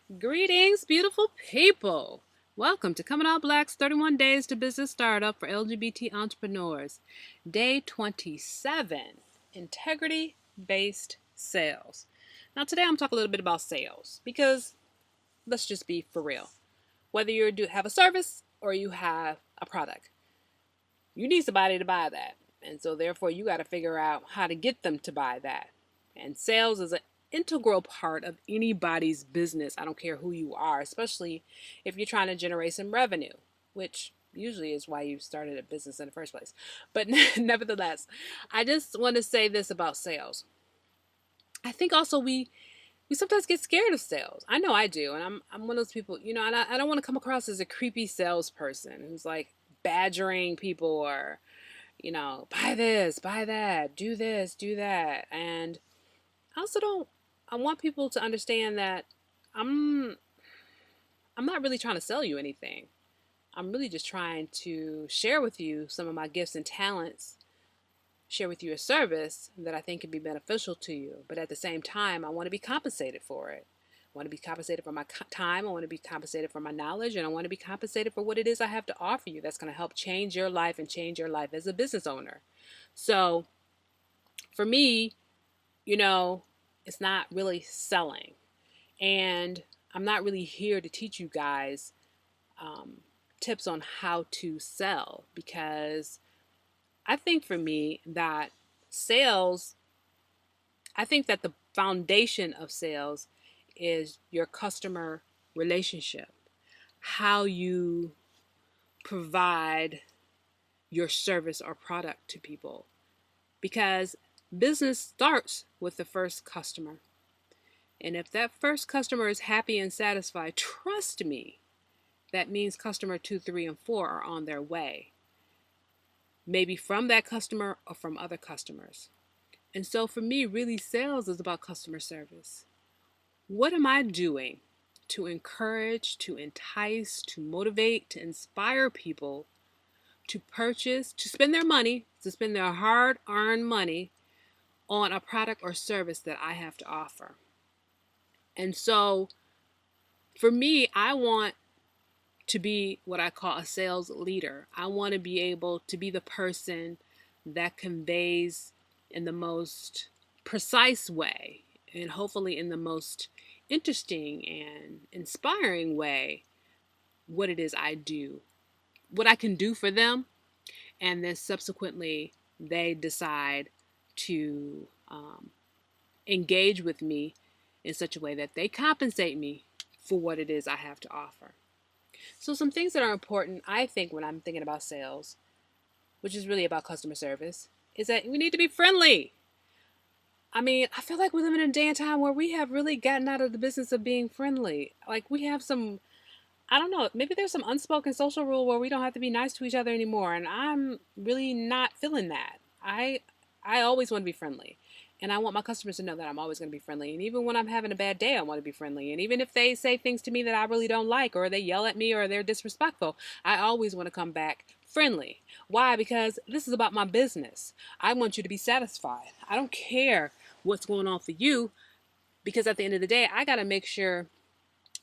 Greetings, beautiful people. Welcome to Coming Out Black's 31 Days to Business Startup for LGBT Entrepreneurs. Day 27, Integrity-Based Sales. Now today I'm talking a little bit about sales because let's just be for real. Whether you have a service or you have a product, you need somebody to buy that. And so therefore you got to figure out how to get them to buy that. And sales is an integral part of anybody's business. I don't care who you are, especially if you're trying to generate some revenue, which usually is why you started a business in the first place. But nevertheless, I just want to say this about sales. I think also we sometimes get scared of sales. I know I do, and I'm one of those people, and I don't want to come across as a creepy salesperson who's like badgering people or, buy this, buy that, do this, do that. And I also don't I want people to understand that I'm I'm not really trying to sell you anything. I'm really just trying to share with you some of my gifts and talents, share with you a service that I think can be beneficial to you. But at the same time, I want to be compensated for it. I want to be compensated for my time. I want to be compensated for my knowledge. And I want to be compensated for what it is I have to offer you that's going to help change your life and change your life as a business owner. So for me, it's not really selling. And I'm not really here to teach you guys tips on how to sell because I think for me that sales, I think that the foundation of sales is your customer relationship, how you provide your service or product to people. Because business starts with the first customer. And if that first customer is happy and satisfied, trust me, that means customer 2, 3, and 4 are on their way. Maybe from that customer or from other customers. And so for me, really, sales is about customer service. What am I doing to encourage, to entice, to motivate, to inspire people to purchase, to spend their money, to spend their hard-earned money on a product or service that I have to offer? And so for me, I want to be what I call a sales leader. I want to be able to be the person that conveys in the most precise way and hopefully in the most interesting and inspiring way what it is I do, what I can do for them, and then subsequently they decide to engage with me in such a way that they compensate me for what it is I have to offer. So some things that are important, I think, when I'm thinking about sales, which is really about customer service, is that we need to be friendly. I mean, I feel like we're living in a day and time where we have really gotten out of the business of being friendly. Like we have some, I don't know, maybe there's some unspoken social rule where we don't have to be nice to each other anymore. And I'm really not feeling that. I always want to be friendly. And I want my customers to know that I'm always going to be friendly. And even when I'm having a bad day, I want to be friendly. And even if they say things to me that I really don't like, or they yell at me, or they're disrespectful, I always want to come back friendly. Why? Because this is about my business. I want you to be satisfied. I don't care what's going on for you, because at the end of the day, I got to make sure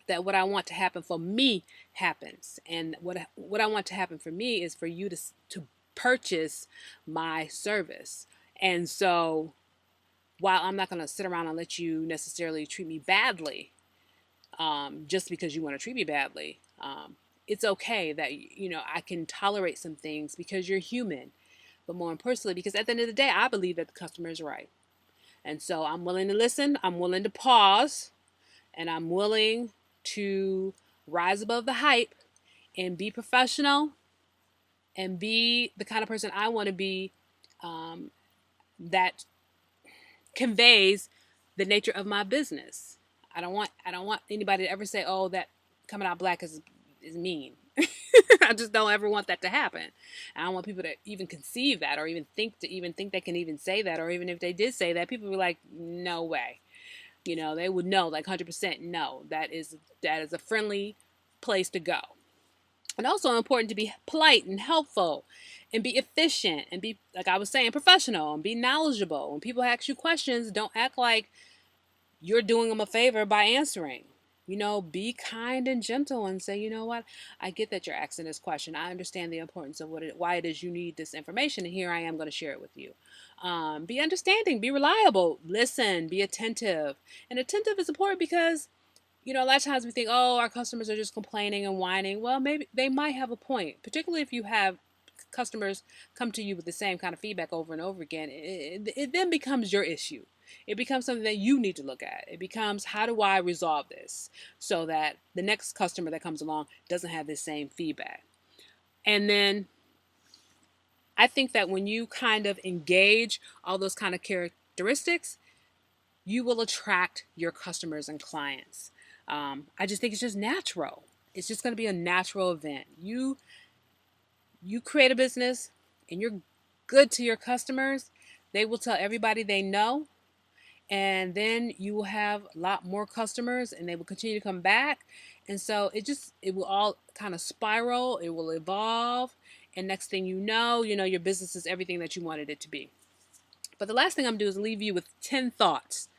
that what I want to happen for me happens. And what I want to happen for me is for you to purchase my service. And so while I'm not going to sit around and let you necessarily treat me badly, just because you want to treat me badly, it's okay that, I can tolerate some things because you're human. But more importantly, because at the end of the day, I believe that the customer is right. And so I'm willing to listen. I'm willing to pause. And I'm willing to rise above the hype and be professional and be the kind of person I want to be, that conveys the nature of my business. I don't want anybody to ever say, "Oh, that Coming Out Black is mean." I just don't ever want that to happen. I don't want people to even conceive that, or even think they can even say that, or even if they did say that, people would be like, "No way." They would know, like 100% no. That is a friendly place to go. And also important to be polite and helpful and be efficient and be, like I was saying, professional and be knowledgeable. When people ask you questions, don't act like you're doing them a favor by answering. Be kind and gentle and say, you know what, I get that you're asking this question. I understand the importance of why it is you need this information, and here I am going to share it with you. Be understanding, be reliable, listen, be attentive. And attentive is important because a lot of times we think, oh, our customers are just complaining and whining. Well, maybe they might have a point, particularly if you have customers come to you with the same kind of feedback over and over again. It then becomes your issue. It becomes something that you need to look at. It becomes, how do I resolve this so that the next customer that comes along doesn't have this same feedback? And then I think that when you kind of engage all those kind of characteristics, you will attract your customers and clients. I just think it's just natural. It's just going to be a natural event. You create a business and you're good to your customers, they will tell everybody they know, and then you will have a lot more customers and they will continue to come back. And so it will all kind of spiral, it will evolve, and next thing your business is everything that you wanted it to be. But the last thing I'm going to do is leave you with 10 thoughts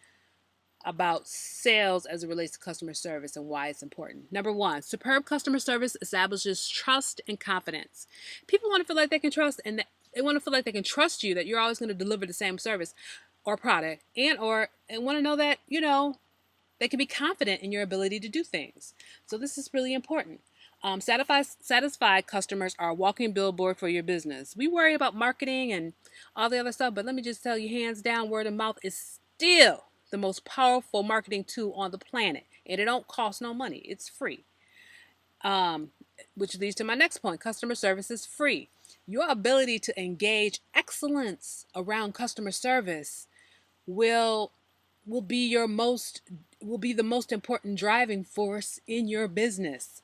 about sales as it relates to customer service and why it's important. Number one, superb customer service establishes trust and confidence. People want to feel like they can trust, and they want to feel like they can trust you, that you're always going to deliver the same service or product, and want to know that they can be confident in your ability to do things. So this is really important. Satisfied customers are a walking billboard for your business. We worry about marketing and all the other stuff, but let me just tell you, hands down, word of mouth is still the most powerful marketing tool on the planet, and it don't cost no money. It's free. Which leads to my next point: customer service is free. Your ability to engage excellence around customer service will be the most important driving force in your business.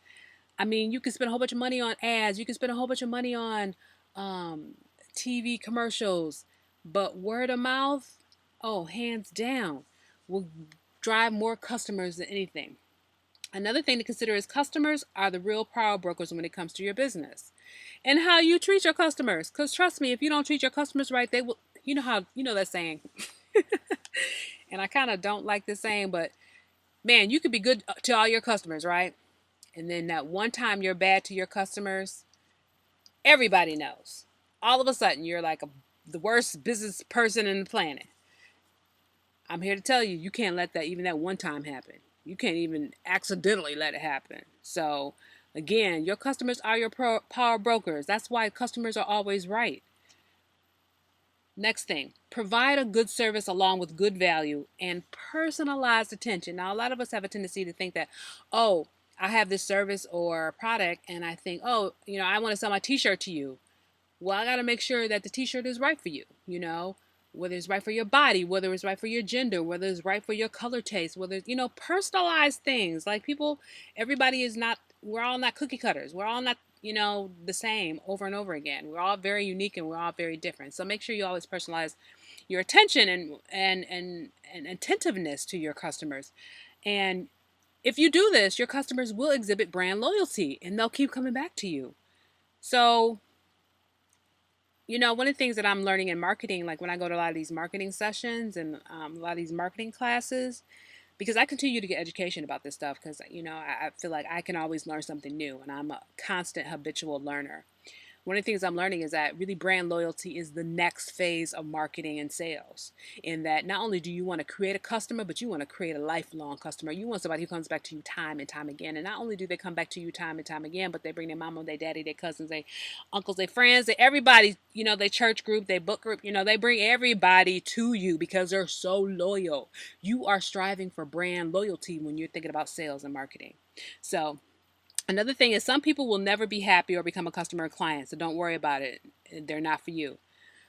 I mean, you can spend a whole bunch of money on ads. You can spend a whole bunch of money on TV commercials, but word of mouth, oh, hands down, will drive more customers than anything. Another thing to consider is customers are the real power brokers when it comes to your business, and how you treat your customers. Because trust me, if you don't treat your customers right, they will. That saying, and I kind of don't like this saying, but man, you could be good to all your customers, right? And then that one time you're bad to your customers, everybody knows. All of a sudden, you're like the worst business person in the planet. I'm here to tell you, you can't let that one time happen. You can't even accidentally let it happen. So, again, your customers are your power brokers. That's why customers are always right. Next thing, provide a good service along with good value and personalized attention. Now, a lot of us have a tendency to think that, oh, I have this service or product and I think, oh, I want to sell my t-shirt to you. Well, I got to make sure that the t-shirt is right for you, whether it's right for your body, whether it's right for your gender, whether it's right for your color taste, whether it's, personalized things. Like everybody is not, we're all not cookie cutters. We're all not, the same over and over again. We're all very unique and we're all very different. So make sure you always personalize your attention and attentiveness to your customers. And if you do this, your customers will exhibit brand loyalty and they'll keep coming back to you. So, one of the things that I'm learning in marketing, like when I go to a lot of these marketing sessions and a lot of these marketing classes, because I continue to get education about this stuff because, I feel like I can always learn something new and I'm a constant habitual learner. One of the things I'm learning is that really brand loyalty is the next phase of marketing and sales. In that not only do you want to create a customer, but you want to create a lifelong customer. You want somebody who comes back to you time and time again. And not only do they come back to you time and time again, but they bring their mama, their daddy, their cousins, their uncles, their friends, everybody, their church group, their book group, they bring everybody to you because they're so loyal. You are striving for brand loyalty when you're thinking about sales and marketing. So, another thing is some people will never be happy or become a customer or client, so don't worry about it. They're not for you.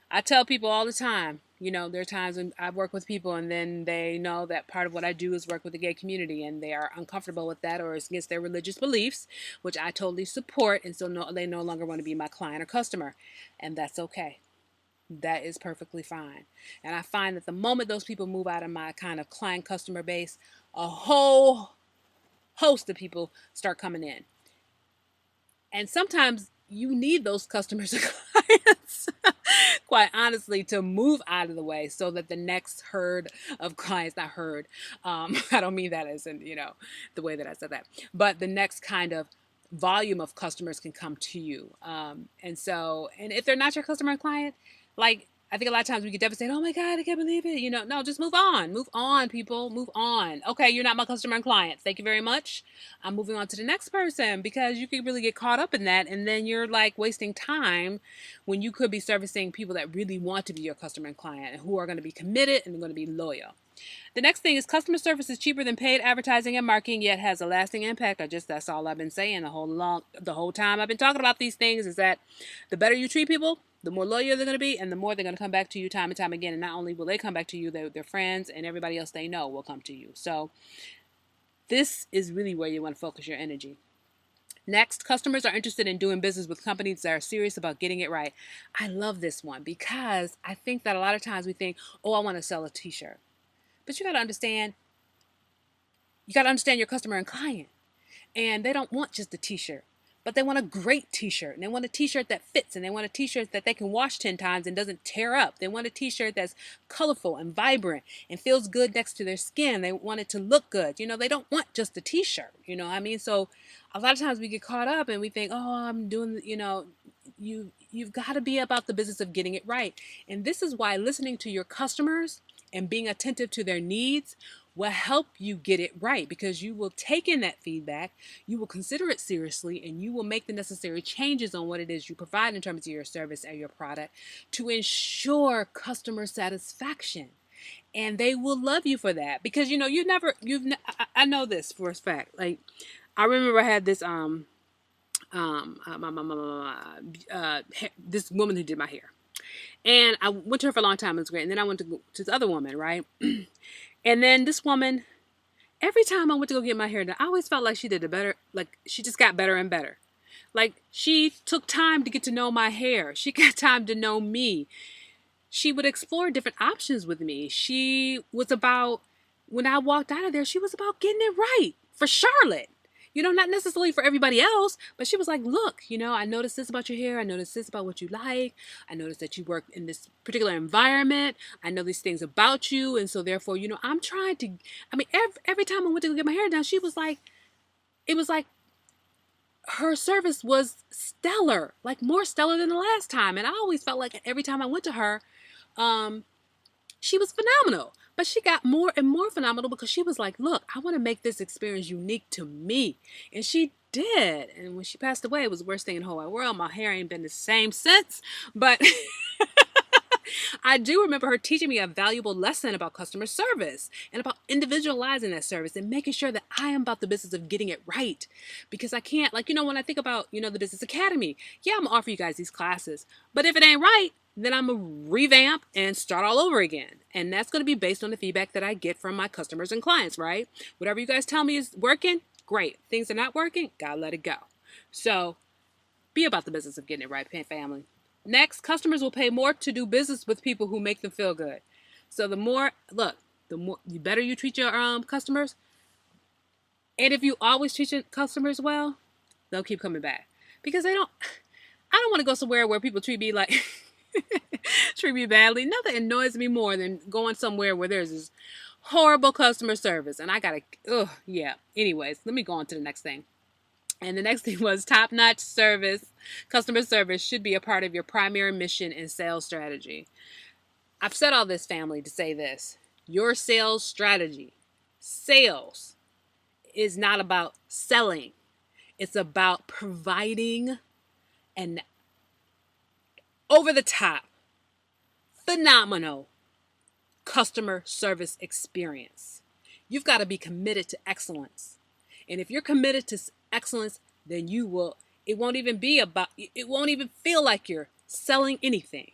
I tell people all the time, there are times when I work with people and then they know that part of what I do is work with the gay community and they are uncomfortable with that or it's against their religious beliefs, which I totally support, and so they no longer want to be my client or customer. And that's okay. That is perfectly fine. And I find that the moment those people move out of my kind of client customer base, a whole host of people start coming in. And sometimes you need those customers and clients quite honestly, to move out of the way so that the next herd of clients, not herd, I don't mean that as in, the way that I said that, but the next kind of volume of customers can come to you. And if they're not your customer and client, like, I think a lot of times we get devastated. Oh my God, I can't believe it. No, just move on. Move on, people. Move on. Okay, you're not my customer and client. Thank you very much. I'm moving on to the next person, because you could really get caught up in that. And then you're like wasting time when you could be servicing people that really want to be your customer and client and who are going to be committed and going to be loyal. The next thing is customer service is cheaper than paid advertising and marketing, yet has a lasting impact. That's all I've been saying the whole time I've been talking about these things, is that the better you treat people, the more loyal they're going to be, and the more they're going to come back to you time and time again. And not only will they come back to you, their friends and everybody else they know will come to you. So this is really where you want to focus your energy. Next, customers are interested in doing business with companies that are serious about getting it right. I love this one because I think that a lot of times we think, oh, I want to sell a t-shirt. But you got to understand your customer and client. And they don't want just a t-shirt, but they want a great t-shirt. And they want a t-shirt that fits, and they want a t-shirt that they can wash 10 times and doesn't tear up. They want a t-shirt that's colorful and vibrant and feels good next to their skin. They want it to look good. They don't want just a t-shirt. So a lot of times we get caught up and we think, oh, I'm doing, you've got to be about the business of getting it right. And this is why listening to your customers and being attentive to their needs will help you get it right, because you will take in that feedback, you will consider it seriously, and you will make the necessary changes on what it is you provide in terms of your service or your product to ensure customer satisfaction. And they will love you for that, because I know this for a fact. Like, I remember I had this this woman who did my hair. And I went to her for a long time. It was great. And then I went to this other woman, right? And then this woman, every time I went to go get my hair done, I always felt like she did it better. Like, she just got better and better. Like, she took time to get to know my hair. She got time to know me. She would explore different options with me. When I walked out of there, she was about getting it right for Charlotte. Not necessarily for everybody else, but she was like, look, I noticed this about your hair. I noticed this about what you like. I noticed that you work in this particular environment. I know these things about you. And so therefore, I'm trying to, every time I went to go get my hair done, it was like her service was stellar, like more stellar than the last time. And I always felt like every time I went to her, she was phenomenal. But she got more and more phenomenal because she was like, look, I want to make this experience unique to me. And she did. And when she passed away, it was the worst thing in the whole wide world. My hair ain't been the same since. But I do remember her teaching me a valuable lesson about customer service and about individualizing that service and making sure that I am about the business of getting it right. Because I can't, when I think about, the Business Academy, yeah, I'm going to offer you guys these classes. But if it ain't right, then I'm going to revamp and start all over again. And that's going to be based on the feedback that I get from my customers and clients, right? Whatever you guys tell me is working, great. Things are not working, gotta let it go. So be about the business of getting it right, family. Next, customers will pay more to do business with people who make them feel good. So the more you better you treat your customers. And if you always treat your customers well, they'll keep coming back. Because I don't want to go somewhere where people treat me like treat me badly. Nothing annoys me more than going somewhere where there's this horrible customer service. And yeah. Anyways, let me go on to the next thing. And the next thing was top-notch service. Customer service should be a part of your primary mission and sales strategy. I've said all this, family, to say this. Your sales strategy, sales, is not about selling. It's about providing an over-the-top, phenomenal customer service experience. You've got to be committed to excellence. And if you're committed to excellence, then it won't even feel like you're selling anything.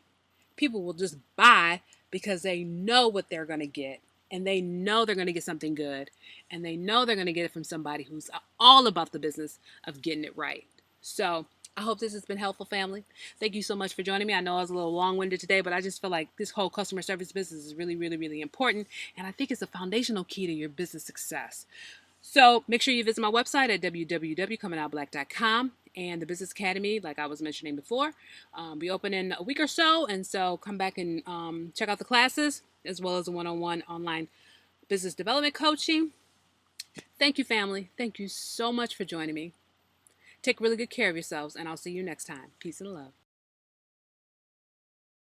People will just buy because they know what they're going to get, and they know they're going to get something good, and they know they're going to get it from somebody who's all about the business of getting it right. So I hope this has been helpful, family. Thank you so much for joining me. I know I was a little long-winded today, but I just feel like this whole customer service business is really, really, really important, and I think it's a foundational key to your business success. So make sure you visit my website at www.comingoutblack.com. And the Business Academy, like I was mentioning before, be open in a week or so. And so come back and check out the classes, as well as the one-on-one online business development coaching. Thank you, family. Thank you so much for joining me. Take really good care of yourselves, and I'll see you next time. Peace and love.